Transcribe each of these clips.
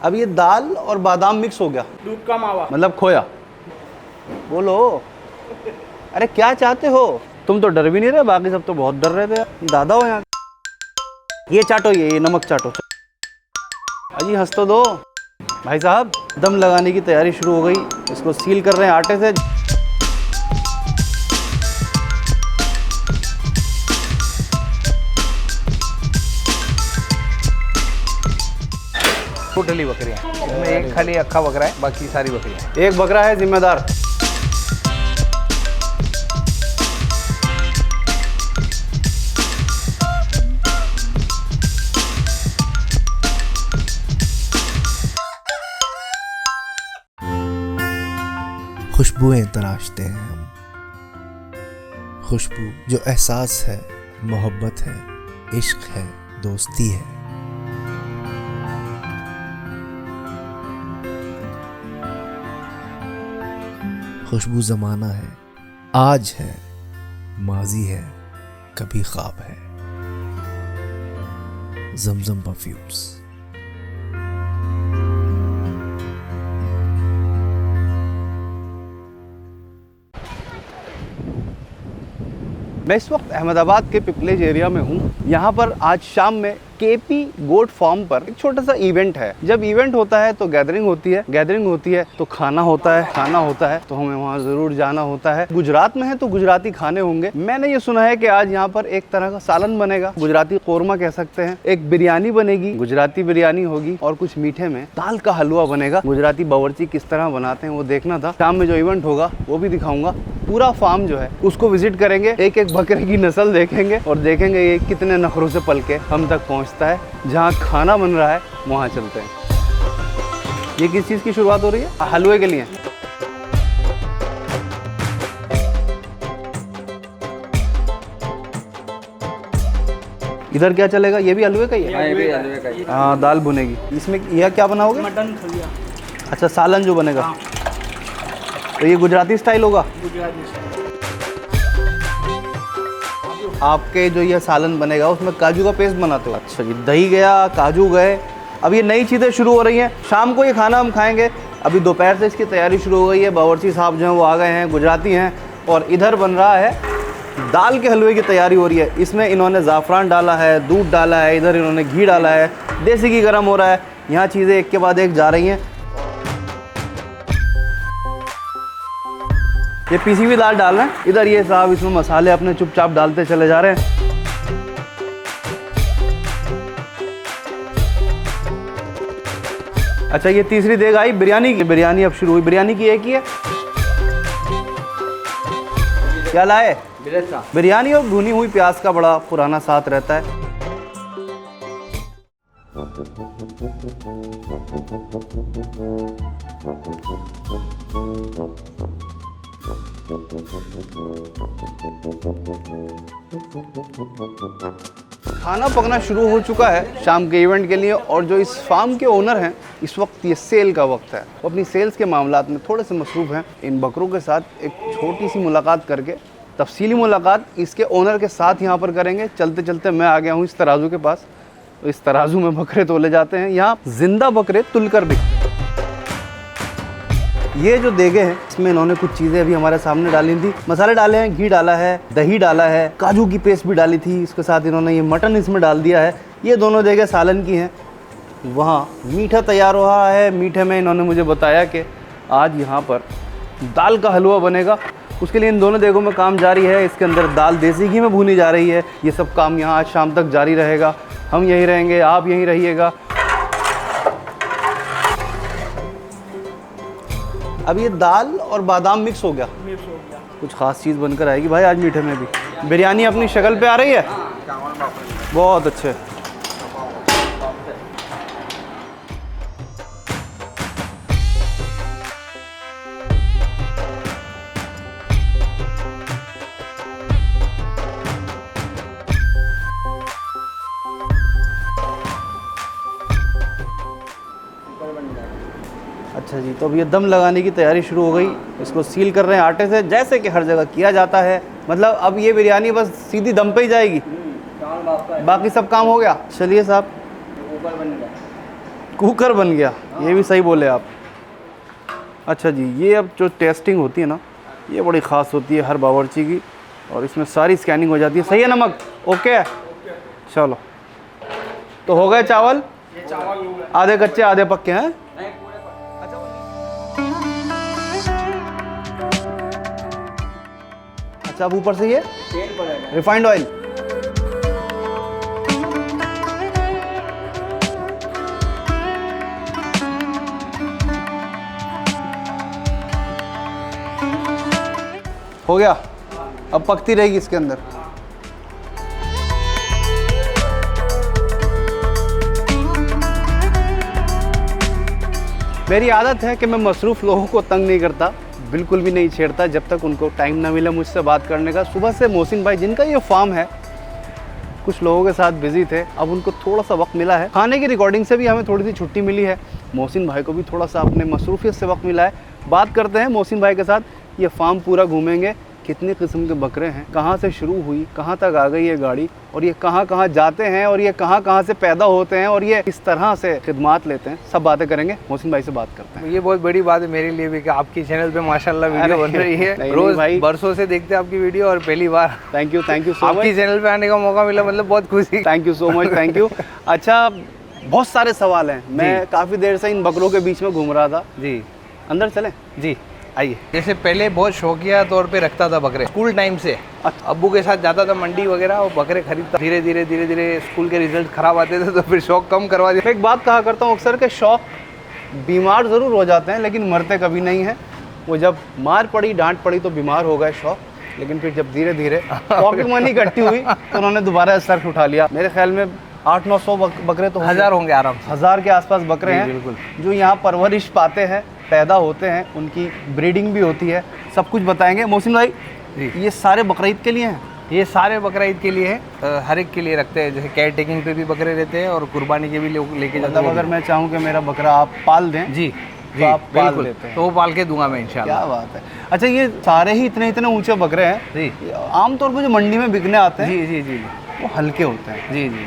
अब ये दाल और बादाम मिक्स हो गया, दूध का मावा, मतलब खोया। बोलो, अरे क्या चाहते हो? तुम तो डर भी नहीं रहे, बाकी सब तो बहुत डर रहे थे। दादा हो यहाँ। ये चाटो, ये नमक चाटो। अजी हंस तो दो। भाई साहब दम लगाने की तैयारी शुरू हो गई, इसको सील कर रहे हैं आटे से। टोटली बकरियाँ, इसमें एक खाली अक्खा बकरा है, बाकी सारी बकरियाँ। एक बकरा है जिम्मेदार। खुशबुएं तराशते हैं हम, खुशबू जो एहसास है, मोहब्बत है, इश्क है, दोस्ती है। खुशबू ज़माना है, आज है, माजी है, कभी ख्वाब है। ज़मज़म परफ्यूम्स। मैं इस वक्त अहमदाबाद के पिपलेज एरिया में हूँ। यहाँ पर आज शाम में केपी गोट फार्म पर एक छोटा सा इवेंट है। जब इवेंट होता है तो गैदरिंग होती है, गैदरिंग होती है तो खाना होता है, खाना होता है तो हमें वहाँ जरूर जाना होता है। गुजरात में है तो गुजराती खाने होंगे। मैंने ये सुना है कि आज यहाँ पर एक तरह का सालन बनेगा, गुजराती कोरमा कह सकते हैं। एक बिरयानी बनेगी, गुजराती बिरयानी होगी, और कुछ मीठे में दाल का हलवा बनेगा। गुजराती बावर्ची किस तरह बनाते हैं वो देखना था। शाम में जो इवेंट होगा वो भी दिखाऊंगा। पूरा फार्म जो है उसको विजिट करेंगे, एक एक बकरे की नस्ल देखेंगे और देखेंगे ये कितने नखरों से पल के हम तक पहुँचता है। जहाँ खाना बन रहा है वहाँ चलते हैं। ये किस चीज़ की शुरुआत हो रही है? हलवे के लिए। इधर क्या चलेगा? ये भी हलवे का ही है? ये भी हलवे का ही। हाँ, दाल बुनेगी। इसमें यह क्या बनाओगे? मटन खलिया। अच्छा, सालन जो बनेगा। हाँ। तो ये गुजराती स्टाइल होगा? गुजराती स्टाइल। आपके जो ये सालन बनेगा उसमें काजू का पेस्ट बनाते हो? अच्छा जी, दही गया, काजू गए। अब ये नई चीज़ें शुरू हो रही हैं। शाम को ये खाना हम खाएंगे। अभी दोपहर से इसकी तैयारी शुरू हो गई है। बावर्ची साहब जो हैं वो आ गए हैं, गुजराती हैं। और इधर बन रहा है दाल के हलवे की तैयारी हो रही है। इसमें इन्होंने ज़ाफ़रान डाला है, दूध डाला है, इधर इन्होंने घी डाला है, देसी घी गर्म हो रहा है। यहाँ चीज़ें एक के बाद एक जा रही हैं। ये पीसी हुई दाल डाल रहे हैं। इधर ये साहब इसमें मसाले अपने चुपचाप डालते चले जा रहे हैं। अच्छा, ये तीसरी देग आई बिरयानी की। बिरयानी अब शुरू हुई। बिरयानी की एक ही है। क्या लाए? बिरयानी और भुनी हुई प्याज का बड़ा पुराना साथ रहता है। खाना पकना शुरू हो चुका है शाम के इवेंट के लिए। और जो इस फार्म के ओनर हैं, इस वक्त ये सेल का वक्त है, वो अपनी सेल्स के मामलात में थोड़े से मसरूफ़ हैं। इन बकरों के साथ एक छोटी सी मुलाकात करके तफसीली मुलाकात इसके ओनर के साथ यहाँ पर करेंगे। चलते चलते मैं आ गया हूँ इस तराजू के पास। तो इस तराजू में बकरे तोले जाते हैं। यहाँ जिंदा बकरे तुलकर बिकते हैं। ये जो देगे हैं इसमें इन्होंने कुछ चीज़ें अभी हमारे सामने डाली थी। मसाले डाले हैं, घी डाला है, दही डाला है, काजू की पेस्ट भी डाली थी। इसके साथ इन्होंने ये मटन इसमें डाल दिया है। ये दोनों देगे सालन की हैं। वहाँ मीठा तैयार हो रहा है। मीठे में इन्होंने मुझे बताया कि आज यहाँ पर दाल का हलवा बनेगा। उसके लिए इन दोनों देगों में काम जारी है। इसके अंदर दाल देसी घी में भूनी जा रही है। ये सब काम यहाँ आज शाम तक जारी रहेगा। हम यहीं रहेंगे, आप यहीं रहिएगा। अब ये दाल और बादाम मिक्स हो गया, कुछ ख़ास चीज़ बनकर आएगी भाई आज मीठे में भी। बिरयानी अपनी शक्ल पे आ रही है। बहुत अच्छे। अच्छा जी, तो अब ये दम लगाने की तैयारी शुरू हो गई। इसको सील कर रहे हैं आटे से, जैसे कि हर जगह किया जाता है। मतलब अब ये बिरयानी बस सीधी दम पे ही जाएगी, बाकी सब काम हो गया। चलिए साहब, कुकर बन गया, ये भी सही बोले आप। अच्छा जी, ये अब जो टेस्टिंग होती है ना, ये बड़ी ख़ास होती है हर बावर्ची की, और इसमें सारी स्कैनिंग हो जाती है। सही है नमक? ओके, चलो। तो हो गए चावल? आधे कच्चे आधे पक्के हैं। अच्छा, अब ऊपर से ये रिफाइंड ऑयल। हो गया, अब पकती रहेगी इसके अंदर। मेरी आदत है कि मैं मसरूफ़ लोगों को तंग नहीं करता, बिल्कुल भी नहीं छेड़ता जब तक उनको टाइम ना मिले मुझसे बात करने का। सुबह से मोहसिन भाई, जिनका ये फार्म है, कुछ लोगों के साथ बिजी थे, अब उनको थोड़ा सा वक्त मिला है। खाने की रिकॉर्डिंग से भी हमें थोड़ी सी छुट्टी मिली है। मोहसिन भाई को भी थोड़ा सा अपने मसरूफियत से वक्त मिला है। बात करते हैं मोहसिन भाई के साथ, ये फार्म पूरा घूमेंगे, कितने किस्म के बकरे हैं, कहाँ से शुरू हुई, कहाँ तक आ गई ये गाड़ी, और ये कहाँ कहाँ जाते हैं, और ये कहाँ कहाँ से पैदा होते हैं, और ये किस तरह से खिदमात लेते हैं, सब बातें करेंगे। मोहसिन भाई से बात करते हैं। ये बहुत बड़ी बात है मेरे लिए भी कि आपकी चैनल पे माशाल्लाह वीडियो बन रही है। रोज भाई बरसों से देखते हैं आपकी वीडियो, और पहली बार थैंक यू सो मच। आपकी चैनल पे आने का मौका मिला, मतलब बहुत खुशी। Thank you so much, thank you. अच्छा, बहुत सारे सवाल हैं, मैं काफ़ी देर से इन बकरों के बीच में घूम रहा था जी। अंदर चलें? जी आइए। जैसे पहले बहुत शौकिया तौर पे रखता था बकरे, स्कूल टाइम से अब्बू के साथ जाता था मंडी वगैरह, और बकरे खरीदता। धीरे धीरे स्कूल के रिजल्ट खराब आते थे तो फिर शौक कम करवा दिया। एक बात कहा करता हूँ अक्सर के शौक बीमार ज़रूर हो जाते हैं लेकिन मरते कभी नहीं हैं। वो जब मार पड़ी, डांट पड़ी तो बीमार हो गए शौक, लेकिन फिर जब धीरे धीरे पॉकेट मनी इकट्ठी हुई तो उन्होंने दोबारा सर उठा लिया। मेरे ख्याल में 800-900 बकरे तो 1000 होंगे आराम से। 1000 के आसपास बकरे हैं बिल्कुल, जो यहाँ परवरिश पाते हैं, पैदा होते हैं, उनकी ब्रीडिंग भी होती है, सब कुछ बताएंगे। मोहसिन भाई, ये सारे बकरीद के लिए हैं? ये सारे बकरीद के लिए है, हर एक के लिए रखते हैं। जैसे केयर टेकिंग पे भी बकरे रहते हैं और कुर्बानी के भी लेके जाते हैं। मतलब अगर मैं चाहूँ कि मेरा बकरा आप पाल दें जी तो आप पाल देते हैं? तो वो पाल के दूंगा मैं इंशाल्लाह। क्या बात है। अच्छा, ये सारे ही इतने इतने ऊंचे बकरे हैं जी, आमतौर पर जो मंडी में बिकने आते हैं जी जी जी वो हल्के होते हैं? जी जी,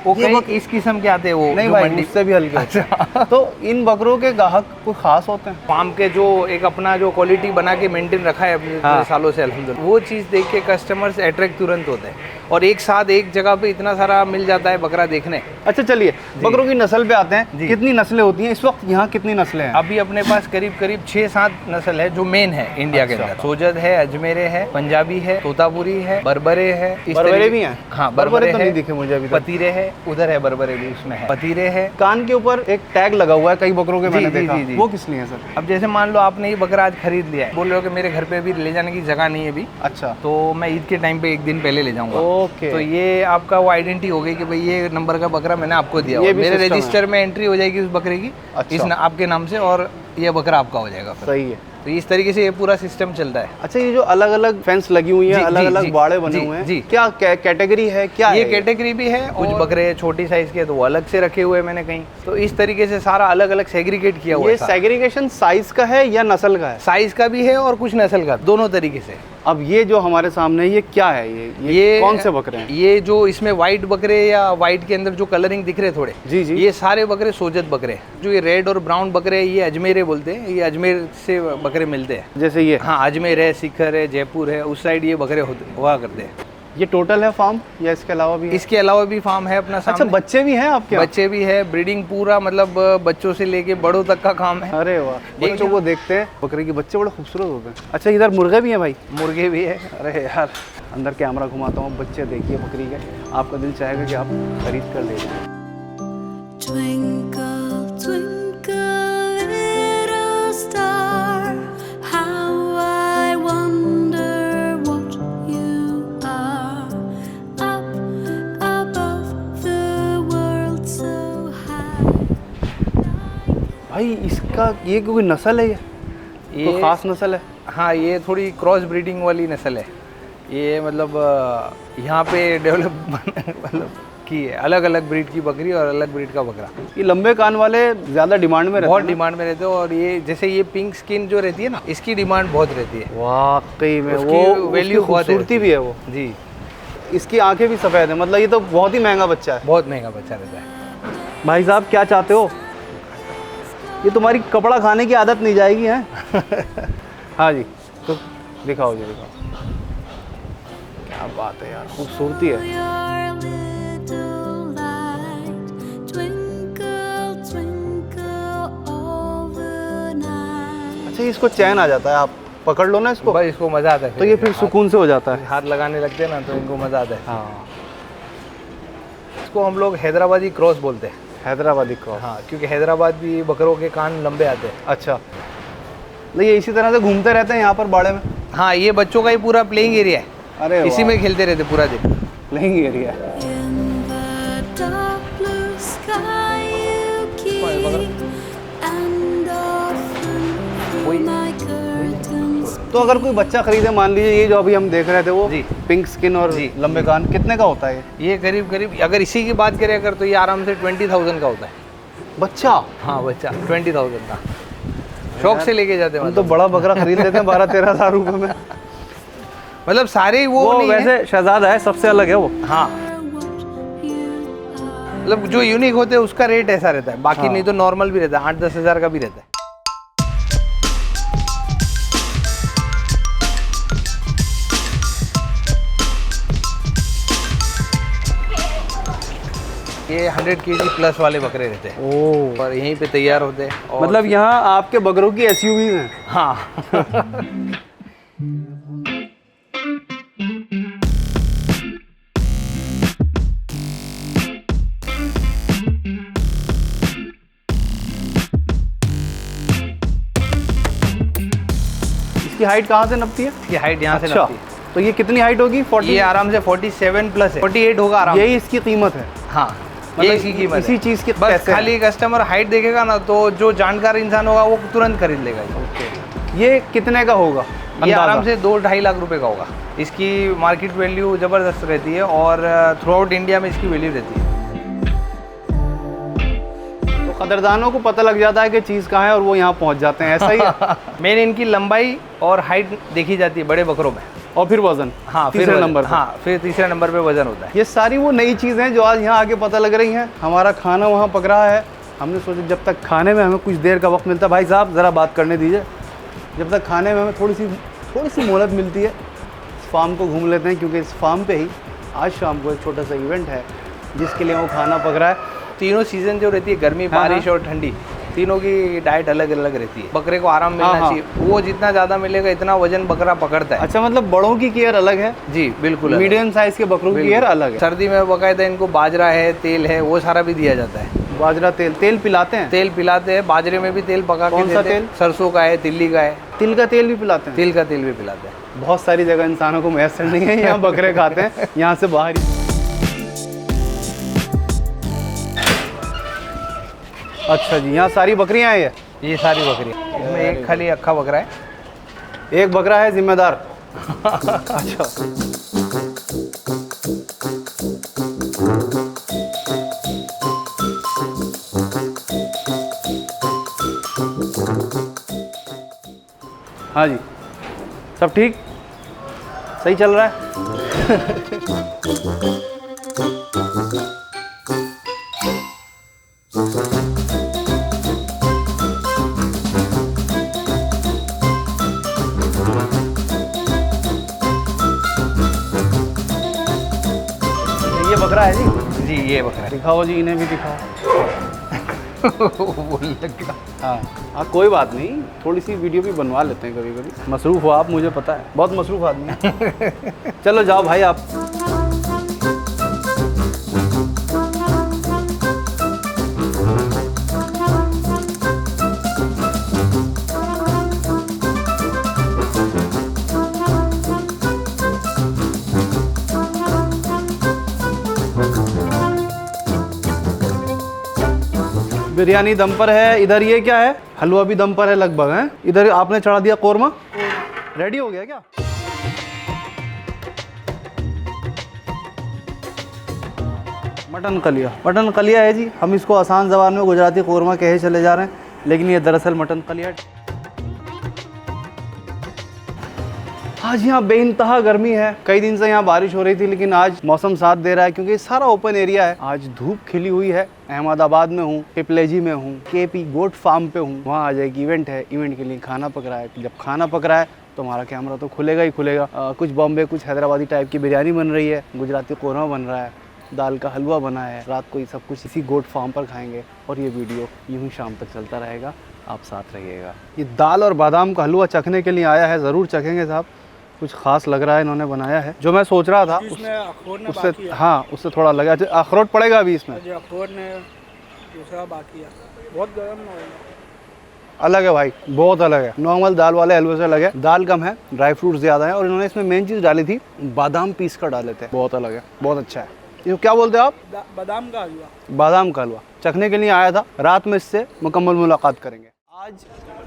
वो कई इस किस्म के आते हैं, वो नहीं भाई, मुझसे भी हल्के होते हैं। तो इन बकरों के ग्राहक कोई खास होते हैं? फार्म के जो एक अपना जो क्वालिटी बना के मेंटेन रखा है अपने सालों से अल्हम्दुलिल्लाह, वो चीज़ देख के कस्टमर्स अट्रैक्ट तुरंत होते हैं, और एक साथ एक जगह पे इतना सारा मिल जाता है बकरा देखने। अच्छा चलिए, बकरों की नस्ल पे आते हैं। कितनी नस्लें होती हैं इस वक्त यहाँ, कितनी नस्लें हैं? अभी अपने पास करीब 6-7 नस्ल है जो मेन है इंडिया के अंदर। सोजद है, अजमेरे है, पंजाबी है, तोतापुरी है, बरबरे है। बरबरे भी हैं? हाँ, बरबरे तो नहीं दिखे मुझे अभी तक। पतीरे है, उधर है बरबरे भी, उसमें है पतीरे है। कान के ऊपर एक टैग लगा हुआ है कई बकरों के, मैंने देखा। वो किस लिए है सर? अब जैसे मान लो आपने ये बकरा आज खरीद लिया है, बोल रहे हो कि मेरे घर पे अभी ले जाने की जगह नहीं है अभी, अच्छा, तो मैं ईद के टाइम पे एक दिन पहले ले जाऊंगा। ओके, तो ये आपका वो आइडेंटिटी हो गई कि भाई ये नंबर का बकरा मैंने आपको दिया, मेरे रजिस्टर में एंट्री हो जाएगी उस बकरे की। अच्छा, इस आपके नाम से, और ये बकरा आपका हो जाएगा। सही है। तो इस तरीके से ये पूरा सिस्टम चलता है। अच्छा, ये जो अलग अलग फेंस लगी हुई है, अलग अलग बाड़े बने हुए हैं, क्या कैटेगरी है? क्या ये कैटेगरी भी है, कुछ बकरे छोटी साइज के तो वो अलग से रखे हुए मैंने कहीं, तो इस तरीके से सारा अलग अलग सेग्रीगेट किया हुआ है। ये सेग्रीगेशन साइज का है या नस्ल का है? साइज का भी है और कुछ नस्ल का, दोनों तरीके से। अब ये जो हमारे सामने ये क्या है? ये कौन से बकरे हैं? ये जो इसमें व्हाइट बकरे या व्हाइट के अंदर जो कलरिंग दिख रहे थोड़े, जी जी, ये सारे बकरे सोजत बकरे हैं। जो ये रेड और ब्राउन बकरे ये अजमेरे बोलते हैं, ये अजमेर से बकरे मिलते हैं। जैसे ये? हाँ, अजमेर है, सीकर है, जयपुर है, उस साइड ये बकरे हुआ करते हैं। ये टोटल है फार्म या इसके अलावा भी? इसके अलावा भी फार्म है अपना सामने। अच्छा, बच्चे भी हैं आपके? बच्चे भी है, ब्रीडिंग पूरा, मतलब बच्चों से लेके बड़ों तक का काम है। अरे वाह, बच्चों को देखते हैं, बकरे के बच्चे बड़े खूबसूरत होते हैं। अच्छा, इधर मुर्गे भी हैं भाई? मुर्गे भी है। अरे यार, अंदर कैमरा घुमाता हूँ, बच्चे देखिए बकरी के, आपका दिल चाहेगा कि आप खरीद कर ले जाएं। भाई इसका ये कोई नस्ल है? ये कोई ख़ास नस्ल है? हाँ, ये थोड़ी क्रॉस ब्रीडिंग वाली नस्ल है। ये मतलब यहाँ पे डेवलप मतलब की है, अलग अलग ब्रीड की बकरी और अलग ब्रीड का बकरा। ये लंबे कान वाले ज़्यादा डिमांड में रहते हैं? बहुत डिमांड में रहते हैं, और ये जैसे ये पिंक स्किन जो रहती है ना, इसकी डिमांड बहुत रहती है वाकई में। वो वैल्यू खूबसूरती भी है वो जी। इसकी आंखें भी सफ़ेद हैं, मतलब ये तो बहुत ही महंगा बच्चा है। बहुत महंगा बच्चा रहता है। भाई साहब क्या चाहते हो? ये तुम्हारी कपड़ा खाने की आदत नहीं जाएगी हैं? हाँ जी, तो दिखाओ जी, दिखाओ। क्या बात है यार, खूबसूरती है। Your little light, twinkle, twinkle overnight. अच्छा, इसको चैन आ जाता है, आप पकड़ लो ना इसको, बस इसको मज़ा आता है तो ये फिर सुकून से हो जाता है। हाथ लगाने लगते हैं ना तो इनको मज़ा आता है। हाँ, इसको हम लोग हैदराबादी क्रॉस बोलते हैं। हैदराबादी क्रॉस। हाँ, क्योंकि हैदराबादी बकरों के कान लंबे आते हैं। अच्छा, तो ये इसी तरह से घूमते रहते हैं यहाँ पर बाड़े में? हाँ, ये बच्चों का ही पूरा प्लेइंग एरिया है। अरे इसी में खेलते रहते पूरा दिन। Playing area. In the dark blue sky you keep, and often through my curtains. तो अगर कोई बच्चा खरीदे, मान लीजिए ये जो अभी हम देख रहे थे वो जी। पिंक स्किन और जी, लंबे कान, कितने का होता है ये? ये करीब करीब अगर इसी की बात करें अगर तो ये आराम से 20,000 का होता है। बच्चा? हाँ, बच्चा 20,000 का। शौक से लेके जाते हैं हम तो बड़ा बकरा खरीद लेते हैं 12-13 हज़ार रुपए में। मतलब सारे वो नहीं है। वैसे शहजादा है, सबसे अलग है वो। हाँ, मतलब जो यूनिक होते हैं उसका रेट ऐसा रहता है, बाकी हाँ। नहीं तो नॉर्मल भी रहता है, 8-10 हज़ार का भी रहता है। ये 100 kg प्लस वाले बकरे रहते हैं ओह, और यहीं पे तैयार होते हैं। और मतलब यहाँ आपके बकरों की SUVs हैं। हाँ इसकी हाइट कहाँ से नपती है? ये हाइट यहाँ से अच्छा, लगती है। तो ये कितनी हाइट होगी? 40? ये आराम से 47 प्लस है, 48 होगा आराम से। यही इसकी कीमत है? हाँ, मतलब ये इसकी कीमत इसी है। चीज़ की बस पैसे हैं। खाली कस्टमर हाइट देखेगा ना तो जो जानकार इंसान होगा वो तुरंत खरीद लेगा इसको। ये कितने का होगा ये अंदाज़ा? आराम से 2-2.5 लाख रुपए का होगा। इसकी मार्केट वैल्यू ज़बरदस्त रहती है और थ्रू आउट इंडिया में इसकी वैल्यू रहती है। तो कदरदानों को पता लग जाता है कि चीज़ कहाँ है और वो यहाँ पहुँच जाते हैं, ऐसा ही है? मेन इनकी लंबाई और हाइट देखी जाती है बड़े बकरों में। और फिर वजन? हाँ, तीसरे वजन। नंबर पे। हाँ, फिर तीसरे नंबर पे वजन होता है। ये सारी वो नई चीज़ें हैं जो आज यहाँ आके पता लग रही हैं। हमारा खाना वहाँ पक रहा है, हमने सोचा जब तक खाने में हमें कुछ देर का वक्त मिलता है, भाई साहब ज़रा बात करने दीजिए, जब तक खाने में हमें थोड़ी सी मोहलत मिलती है, इस फार्म को घूम लेते हैं, क्योंकि इस फार्म पे ही आज शाम को एक छोटा सा इवेंट है जिसके लिए वो खाना पक रहा है। तीनों सीजन जो रहती है, गर्मी, हाँ, बारिश और ठंडी, तीनों की डाइट अलग अलग रहती है। बकरे को आराम मिलना हाँ। चाहिए, वो जितना ज़्यादा मिलेगा इतना वजन बकरा पकड़ता है। अच्छा, मतलब बड़ों की केयर अलग है, जी बिल्कुल अलग। मीडियम साइज़ के बकरों की बिल्कुल। केयर अलग है। सर्दी में बाकायदा इनको बाजरा है, तेल है, वो सारा भी दिया जाता है। बाजरा तेल पिलाते हैं? तेल पिलाते हैं, बाजरे में भी तेल पका के कौन सा देते हैं। तेल? सरसों का है, तिल्ली का है। तिल का तेल भी पिलाते हैं? तिल का तेल भी पिलाते हैं। बहुत सारी जगह इंसानों को मैसर नहीं है, यहाँ बकरे खाते हैं, यहाँ से बाहर ही। अच्छा जी, यहाँ सारी बकरियाँ हैं ये सारी बकरी, इसमें एक खाली अक्खा बकरा है। एक बकरा है जिम्मेदार। अच्छा, हाँ जी, सब ठीक, सही चल रहा है? ये बकरा है जी? जी ये बकरा है। दिखाओ जी, इन्हें भी दिखाओ। बोलने लगा। हाँ, कोई बात नहीं, थोड़ी सी वीडियो भी बनवा लेते हैं कभी कभी। मसरूफ़ हो आप, मुझे पता है, बहुत मसरूफ़ आदमी है। चलो जाओ भाई आप। बिरयानी दम पर है, इधर ये क्या है? हलवा भी दम पर है लगभग, है? इधर आपने चढ़ा दिया कोरमा, रेडी हो गया क्या? मटन कलिया है जी। हम इसको आसान ज़बान में गुजराती कोरमा कहे चले जा रहे हैं, लेकिन ये दरअसल मटन कलिया। आज यहाँ बेइंतहा गर्मी है। कई दिन से यहाँ बारिश हो रही थी, लेकिन आज मौसम साथ दे रहा है क्योंकि सारा ओपन एरिया है। आज धूप खिली हुई है। अहमदाबाद में हूँ, पिपलेजी में हूँ, केपी गोट फार्म पे हूँ। वहाँ आज एक इवेंट है, इवेंट के लिए खाना पक रहा है। जब खाना पक रहा है तो हमारा कैमरा तो खुलेगा ही खुलेगा। कुछ बॉम्बे, कुछ हैदराबादी टाइप की बिरयानी बन रही है, गुजराती कोरमा बन रहा है, दाल का हलवा बना है। रात को ये सब कुछ इसी गोट फार्म पर खाएंगे और ये वीडियो यूं ही शाम तक चलता रहेगा। आप साथ रहिएगा। ये दाल और बादाम का हलवा चखने के लिए आया है, ज़रूर चखेंगे साहब। कुछ खास लग रहा है, इन्होंने बनाया है। जो मैं सोच रहा था उससे, हाँ, उससे थोड़ा लगा। अखरोट पड़ेगा अभी इसमें? अखरोट ने दूसरा बाकी है, बहुत गर्म अलग है भाई, बहुत अलग है। नॉर्मल दाल वाले हलवे से अलग है। दाल कम है, ड्राई फ्रूट्स ज़्यादा है और इन्होंने इसमें मेन चीज़ डाली थी, बादाम पीस कर डाले थे। बहुत अलग है, बहुत अच्छा है। ये क्या बोलते हैं आप? बादाम का हलवा। बादाम का हलवा चखने के लिए आया था। रात में इससे मुकम्मल मुलाकात करेंगे। आज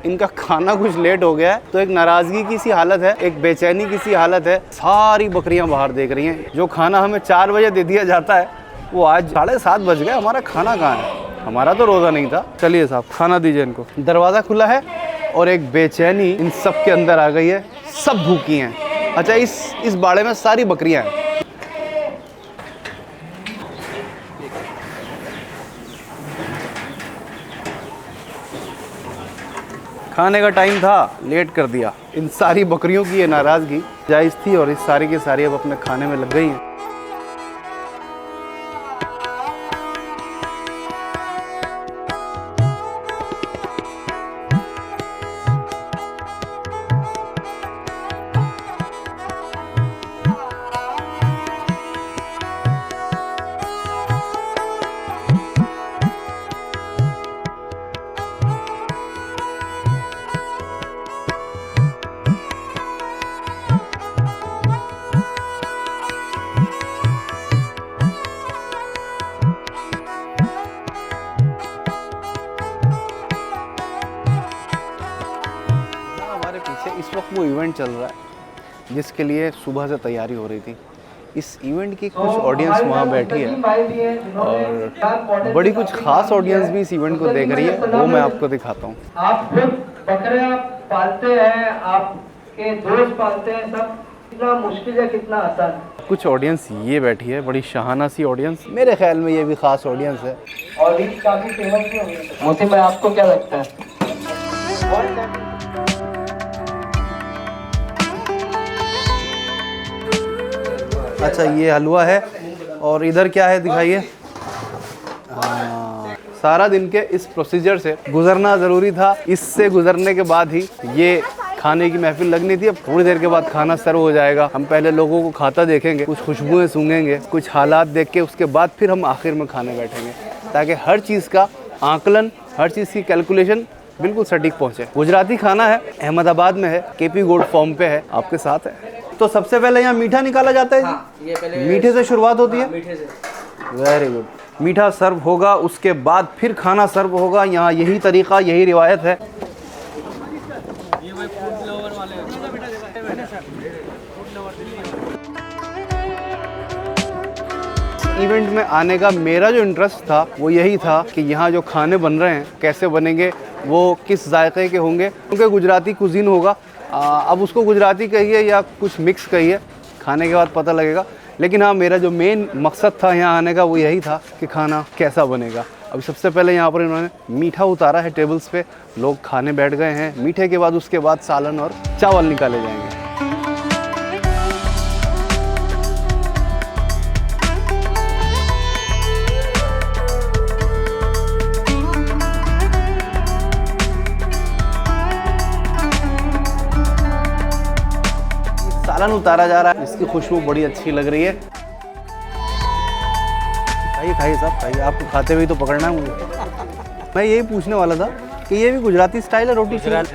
इनका खाना कुछ लेट हो गया है, तो एक नाराज़गी की सी हालत है, एक बेचैनी की सी हालत है। सारी बकरियां बाहर देख रही हैं। जो खाना हमें 4 बजे दे दिया जाता है, वो आज 7:30 बज गए। हमारा खाना कहाँ है? हमारा तो रोज़ा नहीं था। चलिए साहब, खाना दीजिए इनको। दरवाज़ा खुला है और एक बेचैनी इन सब के अंदर आ गई है। सब भूखी हैं। अच्छा, इस बाड़े में सारी बकरियाँ हैं। खाने का टाइम था, लेट कर दिया। इन सारी बकरियों की ये नाराज़गी जायज़ थी और इस सारी की सारी अब अपने खाने में लग गई हैं। इस वक्त वो इवेंट चल रहा है जिसके लिए सुबह से तैयारी हो रही थी। इस इवेंट की कुछ ऑडियंस वहाँ बैठी है और बड़ी कुछ खास ऑडियंस भी इस इवेंट को देख रही है। वो मैं आपको दिखाता हूँ। आप खुद बकरियां पालते हैं, आपके दोस्त पालते हैं, सब कितना मुश्किल है, कितना आसान है। कुछ ऑडियंस ये बैठी है, बड़ी शाहाना सी ऑडियंस। मेरे ख्याल में ये भी खास ऑडियंस है। और ईद काफी फेमस भी होगी। मोती भाई, आपको क्या लगता है? अच्छा, ये हलवा है और इधर क्या है दिखाइए। सारा दिन के इस प्रोसीजर से गुजरना ज़रूरी था। इससे गुजरने के बाद ही ये खाने की महफिल लगनी थी। अब थोड़ी देर के बाद खाना सर्व हो जाएगा। हम पहले लोगों को खाता देखेंगे, कुछ खुशबुएं सूंघेंगे, कुछ हालात देख के उसके बाद फिर हम आखिर में खाने बैठेंगे, ताकि हर चीज़ का आकलन, हर चीज़ की कैलकुलेशन बिल्कुल सटीक पहुँचे। गुजराती खाना है, अहमदाबाद में है, केपी गोट फार्म पे है, आपके साथ है। तो सबसे पहले यहाँ मीठा निकाला जाता है। हाँ, ये पहले मीठे से शुरुआत होती है। मीठे से। Very good. मीठा सर्व होगा, उसके बाद फिर खाना सर्व होगा। यहाँ यही तरीका, यही रिवायत है। इवेंट में आने का मेरा जो इंटरेस्ट था वो यही था कि यहाँ जो खाने बन रहे हैं कैसे बनेंगे, वो किस जायके के होंगे, क्योंकि गुजराती कुजीन होगा। अब उसको गुजराती कहिए या कुछ मिक्स कहिए, खाने के बाद पता लगेगा। लेकिन हाँ, मेरा जो मेन मकसद था यहाँ आने का वो यही था कि खाना कैसा बनेगा। अभी सबसे पहले यहाँ पर इन्होंने मीठा उतारा है टेबल्स पे, लोग खाने बैठ गए हैं। मीठे के बाद उसके बाद सालन और चावल निकाले जाएंगे। सालन उतारा जा रहा है, इसकी खुशबू बड़ी अच्छी लग रही है। खाइए खाइए साहब, खाइए। आपको खाते हुए तो पकड़ना है मुझे। मैं यही पूछने वाला था कि ये भी गुजराती स्टाइल है रोटी से? यहाँ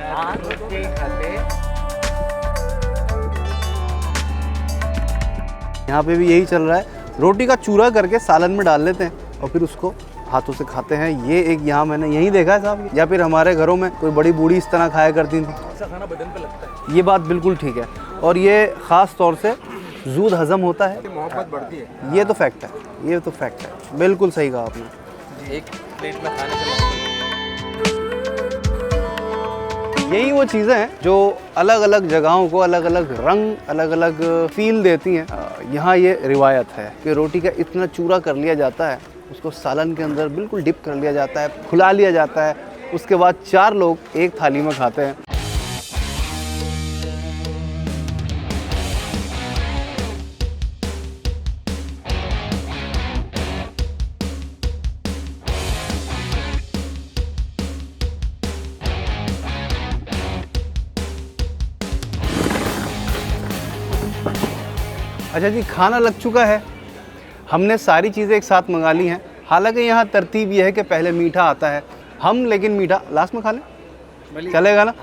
पे भी यही चल रहा है। रोटी का चूरा करके सालन में डाल लेते हैं और फिर उसको हाथों से खाते हैं। ये एक यहाँ मैंने यही देखा है साहब, या फिर हमारे घरों में कोई बड़ी बूढ़ी इस तरह खाया करती थी। ऐसा खाना बदन पे लगता है। ये बात बिल्कुल ठीक है। और ये ख़ास तौर से जूद हज़म होता है, मोहब्बत बढ़ती है। ये तो फैक्ट है, ये तो फैक्ट है। बिल्कुल सही कहा आपने। एक प्लेट में खाने के यही वो चीज़ें हैं जो अलग अलग जगहों को अलग अलग रंग, अलग अलग फील देती हैं। यहाँ ये रिवायत है कि रोटी का इतना चूरा कर लिया जाता है, उसको सालन के अंदर बिल्कुल डिप कर लिया जाता है, खुला लिया जाता है, उसके बाद 4 लोग एक थाली में खाते हैं। अच्छा जी, खाना लग चुका है। हमने सारी चीज़ें एक साथ मंगा ली हैं। हालांकि यहाँ तरतीब ये है कि पहले मीठा आता है, हम लेकिन मीठा लास्ट में खा लें, चलेगा ना?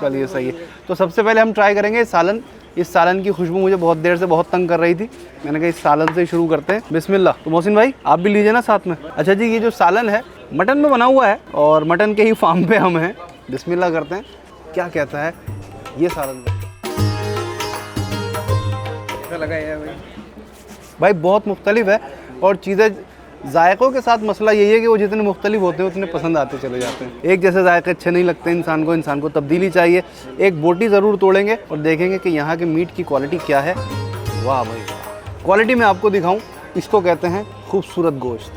चलिए सही है। तो सबसे पहले हम ट्राई करेंगे सालन। इस सालन की खुशबू मुझे बहुत देर से बहुत तंग कर रही थी, मैंने कहा इस सालन से शुरू करते हैं। बिस्मिल्लाह। तो मोहसिन भाई आप भी लीजिए ना साथ में। अच्छा जी, ये जो सालन है मटन में बना हुआ है और मटन के ही फार्म पे हम हैं। बिस्मिल्लाह करते हैं। क्या कहता है ये सालन? लगा है भाई बहुत मुख्तलिफ है और चीज़ें जायक़ों के साथ मसला यही है कि वो जितने मुख्तलिफ होते हैं उतने पसंद आते चले जाते हैं। एक जैसे जायक़े अच्छे नहीं लगते इंसान को तब्दीली चाहिए। एक बोटी ज़रूर तोड़ेंगे और देखेंगे कि यहाँ के मीट की क्वालिटी क्या है। वाह भाई वाह, क्वालिटी मैं आपको दिखाऊं, इसको कहते हैं खूबसूरत गोश्त।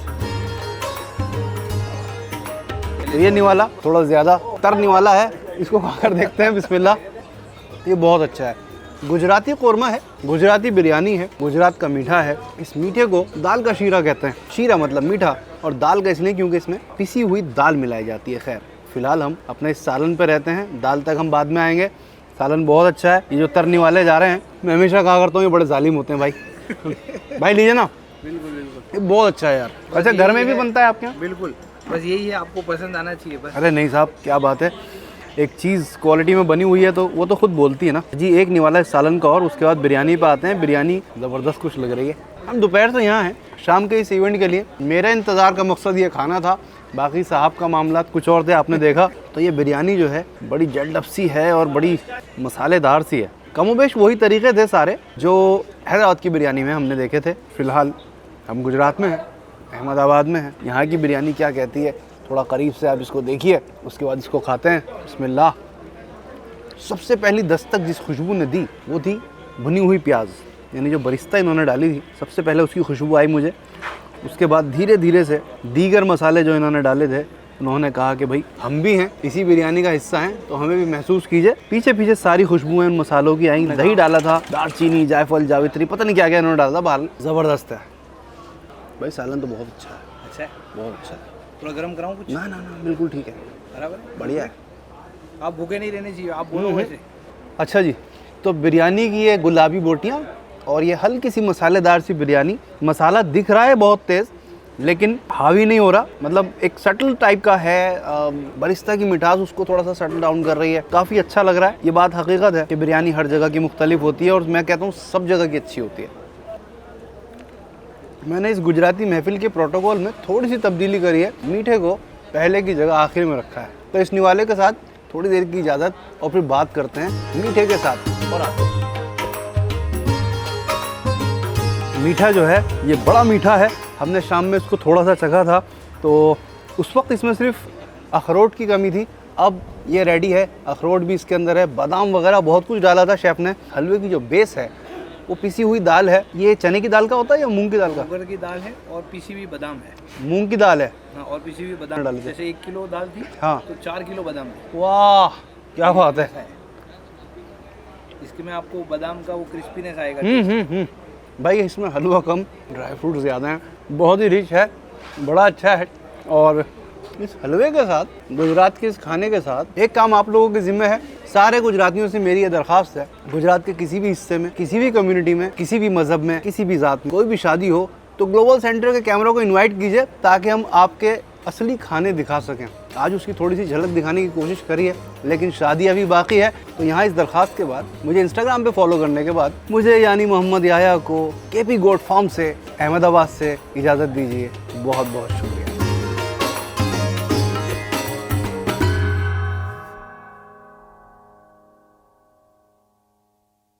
तो ये निवाला थोड़ा ज़्यादा तर निवाला है, इसको खाकर देखते हैं। बिस्मिल्लाह। ये बहुत अच्छा है। गुजराती कोरमा है, गुजराती बिरयानी है, गुजरात का मीठा है। इस मीठे को दाल का शीरा कहते हैं। शीरा मतलब मीठा, और दाल का इसलिए क्योंकि इसमें पिसी हुई दाल मिलाई जाती है। खैर फिलहाल हम अपने इस सालन पे रहते हैं, दाल तक हम बाद में आएंगे। सालन बहुत अच्छा है। ये जो तरनी वाले जा रहे हैं, मैं हमेशा कहा करता हूँ ये बड़े जालिम होते हैं भाई। भाई लीजिए ना। बिल्कुल बिल्कुल, ये बहुत अच्छा है यार। अच्छा घर में भी बनता है आपके यहाँ? बिल्कुल, बस यही है, आपको पसंद आना चाहिए बस। अरे नहीं साहब, क्या बात है। एक चीज़ क्वालिटी में बनी हुई है तो वो तो खुद बोलती है ना जी। एक निवाला है सालन का और उसके बाद बिरयानी पे आते हैं। बिरयानी ज़बरदस्त कुछ लग रही है। हम दोपहर से यहाँ हैं शाम के इस इवेंट के लिए। मेरा इंतज़ार का मकसद ये खाना था, बाकी साहब का मामला कुछ और थे, आपने देखा। तो ये बिरयानी जो है बड़ी जल्डअप सी है और बड़ी मसालेदार सी है। कमोबेश वही तरीके थे सारे जो हैदराबाद की बिरयानी में हमने देखे थे। फ़िलहाल हम गुजरात में हैं, अहमदाबाद में हैं। यहाँ की बिरयानी क्या कहती है थोड़ा करीब से आप इसको देखिए, उसके बाद इसको खाते हैं। बिस्मिल्लाह। सबसे पहली दस्तक जिस खुशबू ने दी वो थी भुनी हुई प्याज, यानी जो बरिस्ता इन्होंने डाली थी, सबसे पहले उसकी खुशबू आई मुझे। उसके बाद धीरे धीरे से दीगर मसाले जो इन्होंने डाले थे, उन्होंने कहा कि भाई हम भी हैं, इसी बिरयानी का हिस्सा हैं, तो हमें भी महसूस कीजिए। पीछे पीछे सारी खुशबुएं उन मसालों की आई। दही डाला था, दालचीनी, जायफल, जावित्री, पता नहीं क्या क्या इन्होंने डाला था। बाल ज़बरदस्त है भाई। सालन तो बहुत अच्छा है। अच्छा है, बहुत अच्छा है। थोड़ा गर्म कराऊँ कुछ? ना ना ना, बिल्कुल ठीक है, बराबर है, बढ़िया है। आप भूखे नहीं रहने चाहिए, आप बोलो वैसे। अच्छा जी, तो बिरयानी की ये गुलाबी बोटियाँ और ये हल्की सी मसालेदार सी बिरयानी। मसाला दिख रहा है बहुत तेज़ लेकिन हावी नहीं हो रहा, मतलब एक सटल टाइप का है। बरिस्ता की मिठास उसको थोड़ा सा सटल डाउन कर रही है। काफ़ी अच्छा लग रहा है। ये बात हकीकत है कि बिरयानी हर जगह की मुख्तलिफ होती है और मैं कहता हूँ सब जगह की अच्छी होती है। मैंने इस गुजराती महफिल के प्रोटोकॉल में थोड़ी सी तब्दीली करी है। मीठे को पहले की जगह आखिर में रखा है। तो इस निवाले के साथ थोड़ी देर की इजाज़त और फिर बात करते हैं मीठे के साथ और आते हैं। मीठा जो है ये बड़ा मीठा है। हमने शाम में इसको थोड़ा सा चखा था तो उस वक्त इसमें सिर्फ अखरोट की कमी थी। अब ये रेडी है, अखरोट भी इसके अंदर है, बादाम वगैरह बहुत कुछ डाला था शेफ़ ने। हलवे की जो बेस है वो पिसी हुई दाल है। ये चने की दाल का होता है या मूंग की दाल का? उगर की दाल है और पीसी हुई बादाम है। मूंग की दाल है। हाँ, और पीसी हुई बादाम डाल दे। जैसे 1 किलो दाल थी, हाँ, तो 4 किलो बादाम थे। वाह क्या बात है। इसके में आपको बादाम का वो क्रिस्पीनेस आएगा। भाई इसमें हलवा कम, ड्राई फ्रूट ज़्यादा हैं, बहुत ही रिच है, बड़ा अच्छा है। और इस हलवे के साथ, गुजरात के इस खाने के साथ एक काम आप लोगों के ज़िम्मे है। सारे गुजरातियों से मेरी ये दरख्वास्त है, गुजरात के किसी भी हिस्से में, किसी भी कम्युनिटी में, किसी भी मज़हब में, किसी भी ज़ात में कोई भी शादी हो तो ग्लोबल सेंटर के कैमरा को इन्वाइट कीजिए ताकि हम आपके असली खाने दिखा सकें। आज उसकी थोड़ी सी झलक दिखाने की कोशिश करी है लेकिन शादी अभी बाकी है। तो यहाँ इस दरख्वास्त के बाद मुझे इंस्टाग्राम पे फॉलो करने के बाद मुझे यानी मोहम्मद याया को केपी गोट फार्म से, अहमदाबाद से इजाज़त दीजिए। बहुत बहुत शुक्रिया।